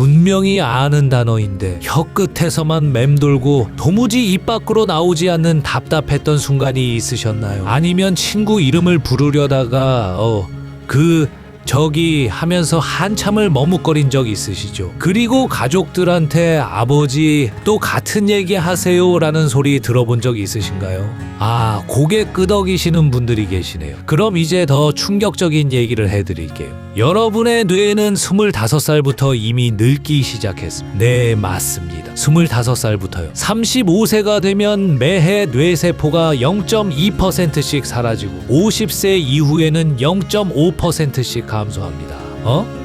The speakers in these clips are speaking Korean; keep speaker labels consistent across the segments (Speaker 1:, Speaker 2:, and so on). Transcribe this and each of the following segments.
Speaker 1: 분명히 아는 단어인데 혀끝에서만 맴돌고 도무지 입 밖으로 나오지 않는 답답했던 순간이 있으셨나요? 아니면 친구 이름을 부르려다가 저기 하면서 한참을 머뭇거린 적 있으시죠? 그리고 가족들한테 아버지 또 같은 얘기 하세요 라는 소리 들어본 적 있으신가요? 고개 끄덕이시는 분들이 계시네요. 그럼 이제 더 충격적인 얘기를 해드릴게요. 여러분의 뇌는 25살부터 이미 늙기 시작했습니다. 네, 맞습니다. 25살부터요. 35세가 되면 매해 뇌세포가 0.2%씩 사라지고 50세 이후에는 0.5%씩 감소합니다.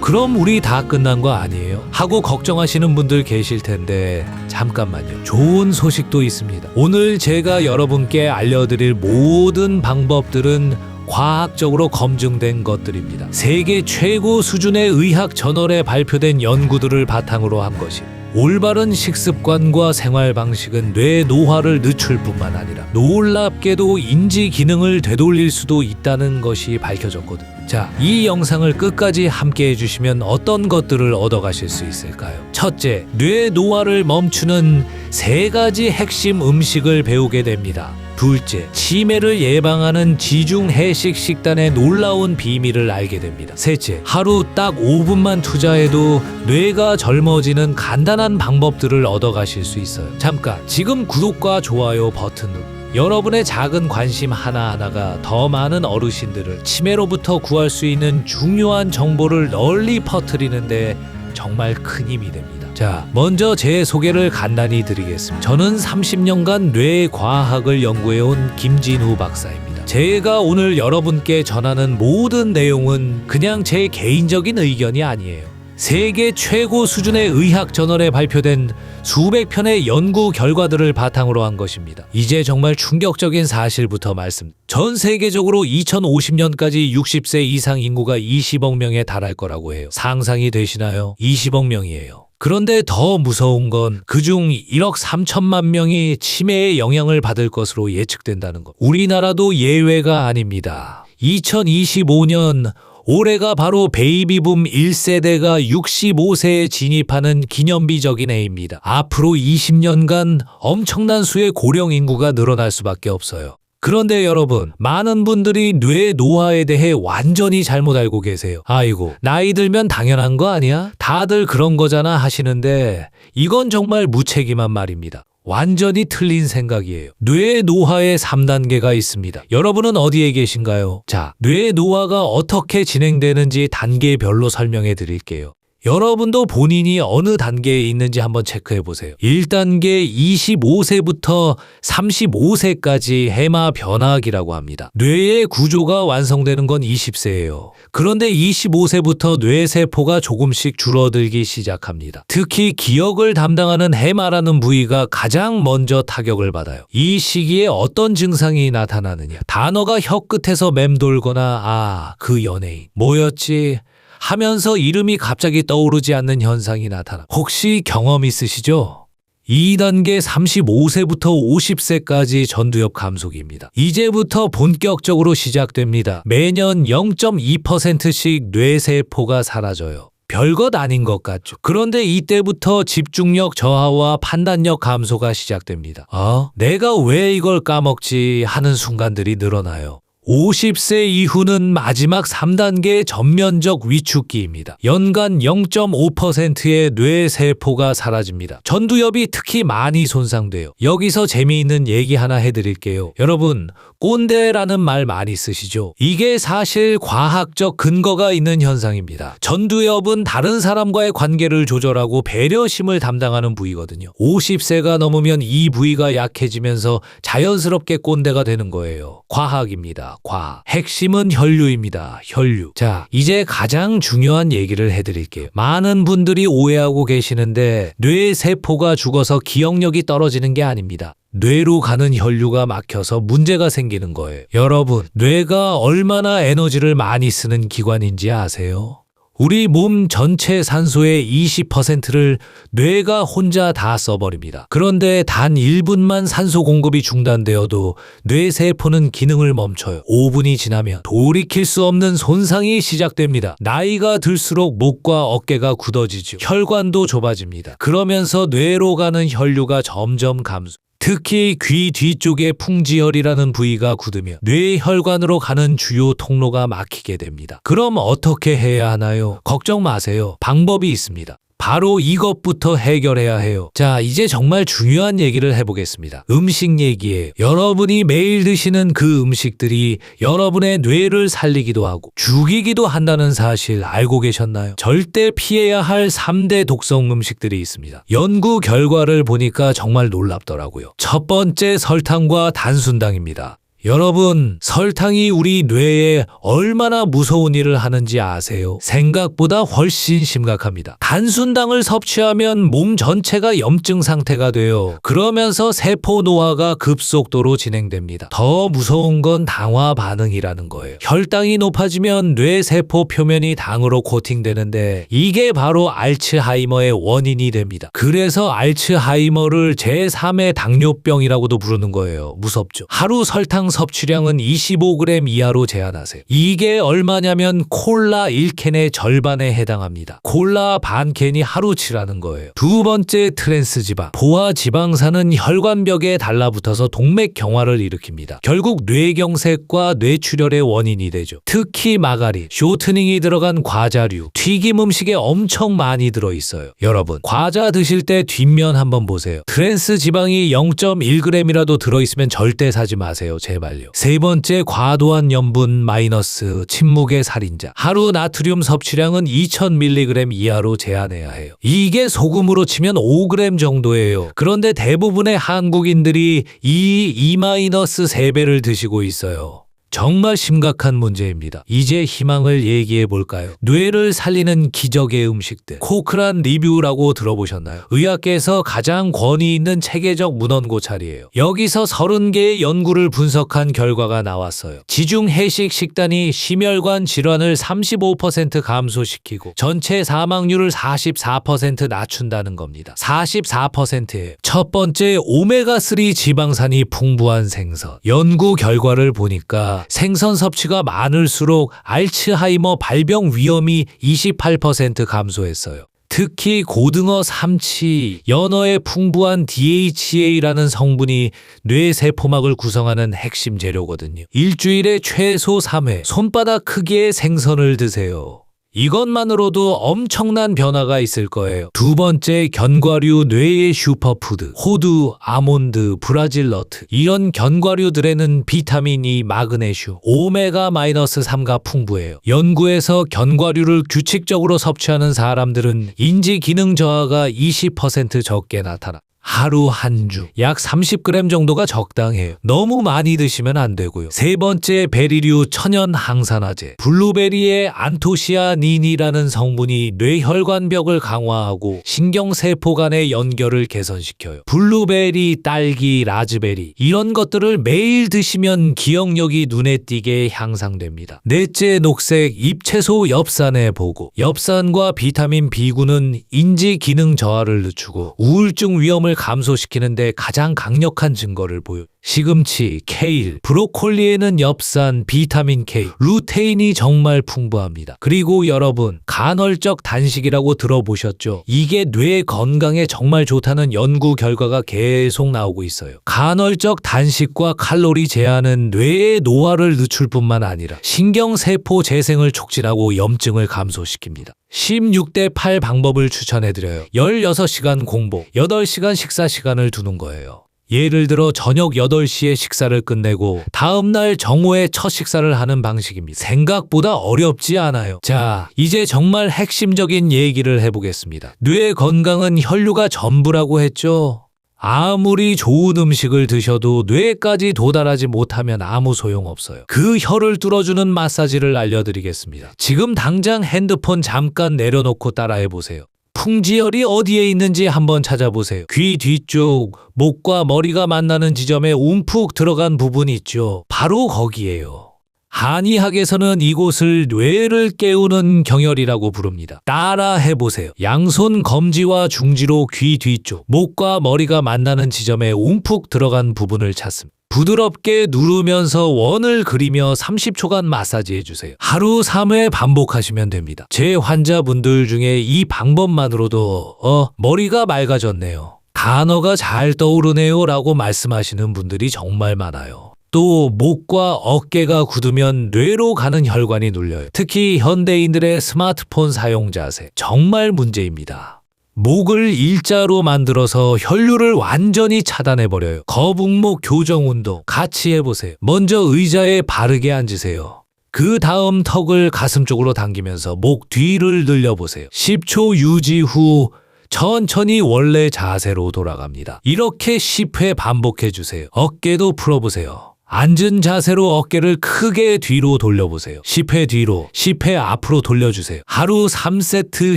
Speaker 1: 그럼 우리 다 끝난 거 아니에요? 하고 걱정하시는 분들 계실 텐데 잠깐만요. 좋은 소식도 있습니다. 오늘 제가 여러분께 알려드릴 모든 방법들은 과학적으로 검증된 것들입니다. 세계 최고 수준의 의학 저널에 발표된 연구들을 바탕으로 한 것입니다. 올바른 식습관과 생활 방식은 뇌 노화를 늦출 뿐만 아니라 놀랍게도 인지 기능을 되돌릴 수도 있다는 것이 밝혀졌거든요. 자, 이 영상을 끝까지 함께 해주시면 어떤 것들을 얻어가실 수 있을까요? 첫째, 뇌 노화를 멈추는 3가지 핵심 음식을 배우게 됩니다. 둘째, 치매를 예방하는 지중 해식 식단의 놀라운 비밀을 알게 됩니다. 셋째, 하루 딱 5분만 투자해도 뇌가 젊어지는 간단한 방법들을 얻어가실 수 있어요. 잠깐, 지금 구독과 좋아요 버튼으로 여러분의 작은 관심 하나하나가 더 많은 어르신들을 치매로부터 구할 수 있는 중요한 정보를 널리 퍼뜨리는데 정말 큰 힘이 됩니다. 자, 먼저 제 소개를 간단히 드리겠습니다. 저는 30년간 뇌과학을 연구해온 김진우 박사입니다. 제가 오늘 여러분께 전하는 모든 내용은 그냥 제 개인적인 의견이 아니에요. 세계 최고 수준의 의학 저널에 발표된 수백 편의 연구 결과들을 바탕으로 한 것입니다. 이제 정말 충격적인 사실부터 말씀. 전 세계적으로 2050년까지 60세 이상 인구가 20억 명에 달할 거라고 해요. 상상이 되시나요? 20억 명이에요. 그런데 더 무서운 건 그중 1억 3천만 명이 치매의 영향을 받을 것으로 예측된다는 것. 우리나라도 예외가 아닙니다. 2025년 올해가 바로 베이비붐 1세대가 65세에 진입하는 기념비적인 해입니다. 앞으로 20년간 엄청난 수의 고령 인구가 늘어날 수밖에 없어요. 그런데 여러분, 많은 분들이 뇌 노화에 대해 완전히 잘못 알고 계세요. 아이고, 나이 들면 당연한 거 아니야? 다들 그런 거잖아 하시는데 이건 정말 무책임한 말입니다. 완전히 틀린 생각이에요. 뇌 노화의 3단계가 있습니다. 여러분은 어디에 계신가요? 자, 뇌 노화가 어떻게 진행되는지 단계별로 설명해 드릴게요. 여러분도 본인이 어느 단계에 있는지 한번 체크해 보세요. 1단계 25세부터 35세까지 해마 변화기라고 합니다. 뇌의 구조가 완성되는 건 20세예요. 그런데 25세부터 뇌세포가 조금씩 줄어들기 시작합니다. 특히 기억을 담당하는 해마라는 부위가 가장 먼저 타격을 받아요. 이 시기에 어떤 증상이 나타나느냐? 단어가 혀끝에서 맴돌거나 그 연예인 뭐였지? 하면서 이름이 갑자기 떠오르지 않는 현상이 나타나. 혹시 경험 있으시죠? 2단계 35세부터 50세까지 전두엽 감소기입니다. 이제부터 본격적으로 시작됩니다. 매년 0.2%씩 뇌세포가 사라져요. 별것 아닌 것 같죠. 그런데 이때부터 집중력 저하와 판단력 감소가 시작됩니다. 내가 왜 이걸 까먹지 하는 순간들이 늘어나요. 50세 이후는 마지막 3단계의 전면적 위축기입니다. 연간 0.5%의 뇌세포가 사라집니다. 전두엽이 특히 많이 손상돼요. 여기서 재미있는 얘기 하나 해드릴게요. 여러분, 꼰대라는 말 많이 쓰시죠? 이게 사실 과학적 근거가 있는 현상입니다. 전두엽은 다른 사람과의 관계를 조절하고 배려심을 담당하는 부위거든요. 50세가 넘으면 이 부위가 약해지면서 자연스럽게 꼰대가 되는 거예요. 과학입니다. 과학. 핵심은 혈류입니다. 혈류. 자, 이제 가장 중요한 얘기를 해드릴게요. 많은 분들이 오해하고 계시는데 뇌세포가 죽어서 기억력이 떨어지는 게 아닙니다. 뇌로 가는 혈류가 막혀서 문제가 생기는 거예요. 여러분, 뇌가 얼마나 에너지를 많이 쓰는 기관인지 아세요? 우리 몸 전체 산소의 20%를 뇌가 혼자 다 써버립니다. 그런데 단 1분만 산소 공급이 중단되어도 뇌세포는 기능을 멈춰요. 5분이 지나면 돌이킬 수 없는 손상이 시작됩니다. 나이가 들수록 목과 어깨가 굳어지죠. 혈관도 좁아집니다. 그러면서 뇌로 가는 혈류가 점점 감소. 특히 귀 뒤쪽의 풍지혈이라는 부위가 굳으며 뇌혈관으로 가는 주요 통로가 막히게 됩니다. 그럼 어떻게 해야 하나요? 걱정 마세요. 방법이 있습니다. 바로 이것부터 해결해야 해요. 자, 이제 정말 중요한 얘기를 해보겠습니다. 음식 얘기예요. 여러분이 매일 드시는 그 음식들이 여러분의 뇌를 살리기도 하고 죽이기도 한다는 사실 알고 계셨나요? 절대 피해야 할 3대 독성 음식들이 있습니다. 연구 결과를 보니까 정말 놀랍더라고요. 첫 번째, 설탕과 단순당입니다. 여러분, 설탕이 우리 뇌에 얼마나 무서운 일을 하는지 아세요? 생각보다 훨씬 심각합니다. 단순당을 섭취하면 몸 전체가 염증 상태가 돼요. 그러면서 세포 노화가 급속도로 진행됩니다. 더 무서운 건 당화 반응이라는 거예요. 혈당이 높아지면 뇌세포 표면이 당으로 코팅되는데 이게 바로 알츠하이머의 원인이 됩니다. 그래서 알츠하이머를 제3의 당뇨병이라고도 부르는 거예요. 무섭죠? 하루 설탕 섭취량은 25g 이하로 제한하세요. 이게 얼마냐면 콜라 1캔의 절반에 해당합니다. 콜라 반 캔이 하루치라는 거예요. 두 번째, 트랜스지방. 포화 지방산은 혈관벽에 달라붙어서 동맥 경화를 일으킵니다. 결국 뇌경색과 뇌출혈의 원인이 되죠. 특히 마가린, 쇼트닝이 들어간 과자류, 튀김 음식에 엄청 많이 들어있어요. 여러분, 과자 드실 때 뒷면 한번 보세요. 트랜스지방이 0.1g이라도 들어있으면 절대 사지 마세요. 제발요. 세 번째, 과도한 염분 마이너스 침묵의 살인자. 하루 나트륨 섭취량은 2000mg 이하로 제한해야 해요. 이게 소금으로 치면 5g 정도예요. 그런데 대부분의 한국인들이 이 2-3배를 드시고 있어요. 정말 심각한 문제입니다. 이제 희망을 얘기해 볼까요? 뇌를 살리는 기적의 음식들. 코크란 리뷰라고 들어보셨나요? 의학계에서 가장 권위 있는 체계적 문헌고찰이에요. 여기서 30개의 연구를 분석한 결과가 나왔어요. 지중 해식 식단이 심혈관 질환을 35% 감소시키고 전체 사망률을 44% 낮춘다는 겁니다. 44%예요. 첫 번째, 오메가3 지방산이 풍부한 생선. 연구 결과를 보니까 생선 섭취가 많을수록 알츠하이머 발병 위험이 28% 감소했어요. 특히 고등어, 삼치, 연어의 풍부한 DHA라는 성분이 뇌세포막을 구성하는 핵심 재료거든요. 일주일에 최소 3회 손바닥 크기의 생선을 드세요. 이것만으로도 엄청난 변화가 있을 거예요. 두 번째, 견과류 뇌의 슈퍼푸드. 호두, 아몬드, 브라질 너트. 이런 견과류들에는 비타민 E, 마그네슘, 오메가-3가 풍부해요. 연구에서 견과류를 규칙적으로 섭취하는 사람들은 인지 기능 저하가 20% 적게 나타나. 하루 한 주, 약 30g 정도가 적당해요. 너무 많이 드시면 안 되고요. 세 번째, 베리류 천연 항산화제. 블루베리의 안토시아닌이라는 성분이 뇌혈관벽을 강화하고 신경세포 간의 연결을 개선시켜요. 블루베리, 딸기, 라즈베리 이런 것들을 매일 드시면 기억력이 눈에 띄게 향상됩니다. 넷째, 녹색 잎채소 엽산의 보고. 엽산과 비타민 B9는 인지 기능 저하를 늦추고 우울증 위험을 감소시키는데 가장 강력한 증거를 보여요. 시금치, 케일, 브로콜리에는 엽산, 비타민 K, 루테인이 정말 풍부합니다. 그리고 여러분, 간헐적 단식이라고 들어보셨죠? 이게 뇌 건강에 정말 좋다는 연구 결과가 계속 나오고 있어요. 간헐적 단식과 칼로리 제한은 뇌의 노화를 늦출 뿐만 아니라 신경세포 재생을 촉진하고 염증을 감소시킵니다. 16대 8 방법을 추천해드려요. 16시간 공복, 8시간 식사 시간을 두는 거예요. 예를 들어 저녁 8시에 식사를 끝내고 다음날 정오에 첫 식사를 하는 방식입니다. 생각보다 어렵지 않아요. 자, 이제 정말 핵심적인 얘기를 해보겠습니다. 뇌 건강은 혈류가 전부라고 했죠? 아무리 좋은 음식을 드셔도 뇌까지 도달하지 못하면 아무 소용없어요. 그 혀를 뚫어주는 마사지를 알려드리겠습니다. 지금 당장 핸드폰 잠깐 내려놓고 따라해보세요. 풍지혈이 어디에 있는지 한번 찾아보세요. 귀 뒤쪽, 목과 머리가 만나는 지점에 움푹 들어간 부분 있죠. 바로 거기에요. 한의학에서는 이곳을 뇌를 깨우는 경혈이라고 부릅니다. 따라 해보세요. 양손 검지와 중지로 귀 뒤쪽, 목과 머리가 만나는 지점에 움푹 들어간 부분을 찾습니다. 부드럽게 누르면서 원을 그리며 30초간 마사지 해주세요. 하루 3회 반복하시면 됩니다. 제 환자분들 중에 이 방법만으로도 머리가 맑아졌네요, 단어가 잘 떠오르네요 라고 말씀하시는 분들이 정말 많아요. 또 목과 어깨가 굳으면 뇌로 가는 혈관이 눌려요. 특히 현대인들의 스마트폰 사용 자세 정말 문제입니다. 목을 일자로 만들어서 혈류를 완전히 차단해버려요. 거북목 교정 운동 같이 해보세요. 먼저 의자에 바르게 앉으세요. 그 다음 턱을 가슴 쪽으로 당기면서 목 뒤를 늘려보세요. 10초 유지 후 천천히 원래 자세로 돌아갑니다. 이렇게 10회 반복해주세요. 어깨도 풀어보세요. 앉은 자세로 어깨를 크게 뒤로 돌려보세요. 10회 뒤로, 10회 앞으로 돌려주세요. 하루 3세트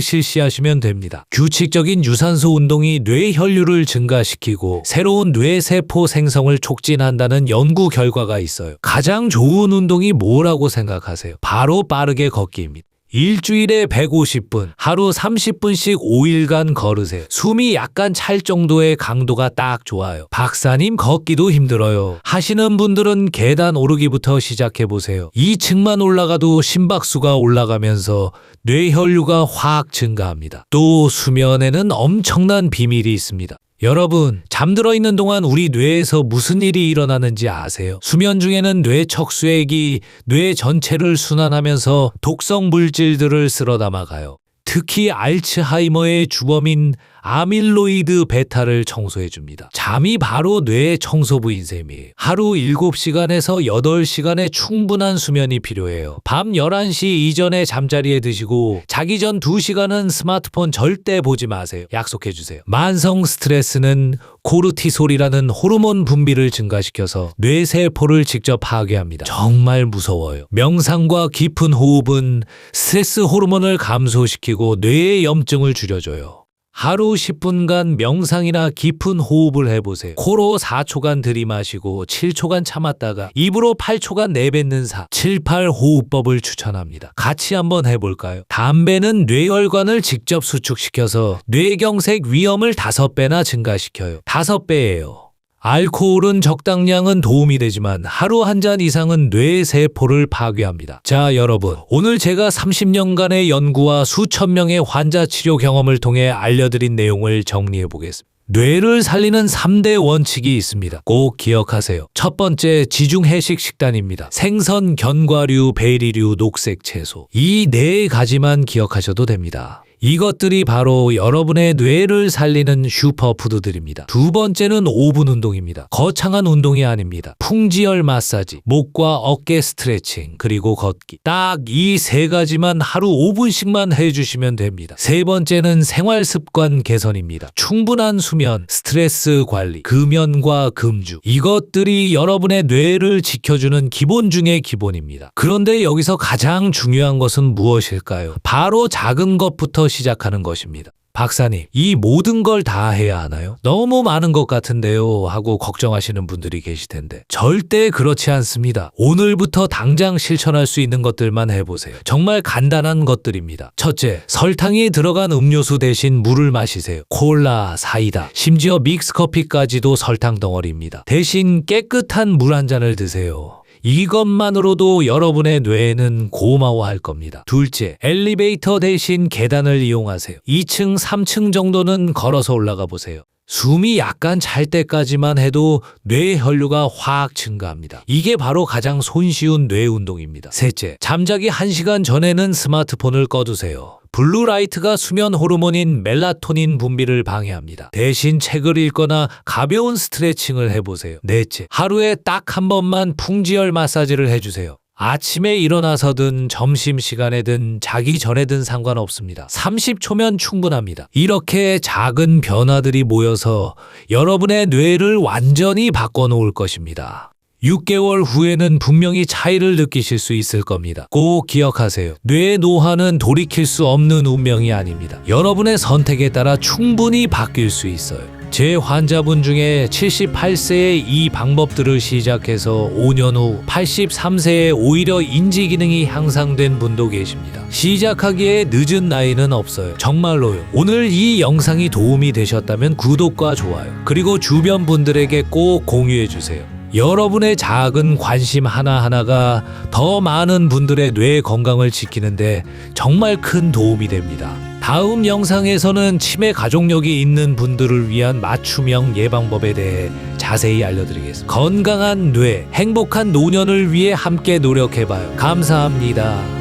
Speaker 1: 실시하시면 됩니다. 규칙적인 유산소 운동이 뇌 혈류를 증가시키고 새로운 뇌세포 생성을 촉진한다는 연구 결과가 있어요. 가장 좋은 운동이 뭐라고 생각하세요? 바로 빠르게 걷기입니다. 일주일에 150분, 하루 30분씩 5일간 걸으세요. 숨이 약간 찰 정도의 강도가 딱 좋아요. 박사님 걷기도 힘들어요 하시는 분들은 계단 오르기부터 시작해보세요. 2층만 올라가도 심박수가 올라가면서 뇌혈류가 확 증가합니다. 또 수면에는 엄청난 비밀이 있습니다. 여러분, 잠들어 있는 동안 우리 뇌에서 무슨 일이 일어나는지 아세요? 수면 중에는 뇌 척수액이 뇌 전체를 순환하면서 독성 물질들을 쓸어 담아가요. 특히 알츠하이머의 주범인 아밀로이드 베타를 청소해줍니다. 잠이 바로 뇌의 청소부인 셈이에요. 하루 7시간에서 8시간의 충분한 수면이 필요해요. 밤 11시 이전에 잠자리에 드시고 자기 전 2시간은 스마트폰 절대 보지 마세요. 약속해주세요. 만성 스트레스는 코르티솔이라는 호르몬 분비를 증가시켜서 뇌세포를 직접 파괴합니다. 정말 무서워요. 명상과 깊은 호흡은 스트레스 호르몬을 감소시키고 뇌의 염증을 줄여줘요. 하루 10분간 명상이나 깊은 호흡을 해보세요. 코로 4초간 들이마시고 7초간 참았다가 입으로 8초간 내뱉는 4-7-8 호흡법을 추천합니다. 같이 한번 해볼까요? 담배는 뇌혈관을 직접 수축시켜서 뇌경색 위험을 5배나 증가시켜요. 5배예요. 알코올은 적당량은 도움이 되지만 하루 한 잔 이상은 뇌 세포를 파괴합니다. 자, 여러분, 오늘 제가 30년간의 연구와 수천 명의 환자 치료 경험을 통해 알려드린 내용을 정리해 보겠습니다. 뇌를 살리는 3대 원칙이 있습니다. 꼭 기억하세요. 첫 번째, 지중 해식 식단입니다. 생선, 견과류, 베리류, 녹색 채소. 이 4가지만 기억하셔도 됩니다. 이것들이 바로 여러분의 뇌를 살리는 슈퍼푸드들입니다. 두 번째는 5분 운동입니다. 거창한 운동이 아닙니다. 풍지열 마사지, 목과 어깨 스트레칭, 그리고 걷기. 딱 이 3가지만 하루 5분씩만 해주시면 됩니다. 세 번째는 생활 습관 개선입니다. 충분한 수면, 스트레스 관리, 금연과 금주. 이것들이 여러분의 뇌를 지켜주는 기본 중의 기본입니다. 그런데 여기서 가장 중요한 것은 무엇일까요? 바로 작은 것부터 시작하는 것입니다. 박사님, 이 모든 걸 다 해야 하나요? 너무 많은 것 같은데요 하고 걱정하시는 분들이 계실 텐데 절대 그렇지 않습니다. 오늘부터 당장 실천할 수 있는 것들만 해보세요. 정말 간단한 것들입니다. 첫째, 설탕이 들어간 음료수 대신 물을 마시세요. 콜라, 사이다, 심지어 믹스커피까지도 설탕 덩어리입니다. 대신 깨끗한 물 한 잔을 드세요. 이것만으로도 여러분의 뇌는 고마워할 겁니다. 둘째, 엘리베이터 대신 계단을 이용하세요. 2층, 3층 정도는 걸어서 올라가 보세요. 숨이 약간 찰 때까지만 해도 뇌 혈류가 확 증가합니다. 이게 바로 가장 손쉬운 뇌 운동입니다. 셋째, 잠자기 1시간 전에는 스마트폰을 꺼두세요. 블루라이트가 수면 호르몬인 멜라토닌 분비를 방해합니다. 대신 책을 읽거나 가벼운 스트레칭을 해보세요. 넷째, 하루에 딱 한 번만 풍지열 마사지를 해주세요. 아침에 일어나서든 점심시간에든 자기 전에든 상관없습니다. 30초면 충분합니다. 이렇게 작은 변화들이 모여서 여러분의 뇌를 완전히 바꿔놓을 것입니다. 6개월 후에는 분명히 차이를 느끼실 수 있을 겁니다. 꼭 기억하세요. 뇌 노화는 돌이킬 수 없는 운명이 아닙니다. 여러분의 선택에 따라 충분히 바뀔 수 있어요. 제 환자분 중에 78세에 이 방법들을 시작해서 5년 후 83세에 오히려 인지 기능이 향상된 분도 계십니다. 시작하기에 늦은 나이는 없어요. 정말로요. 오늘 이 영상이 도움이 되셨다면 구독과 좋아요, 그리고 주변 분들에게 꼭 공유해 주세요. 여러분의 작은 관심 하나하나가 더 많은 분들의 뇌 건강을 지키는데 정말 큰 도움이 됩니다. 다음 영상에서는 치매 가족력이 있는 분들을 위한 맞춤형 예방법에 대해 자세히 알려드리겠습니다. 건강한 뇌, 행복한 노년을 위해 함께 노력해봐요. 감사합니다.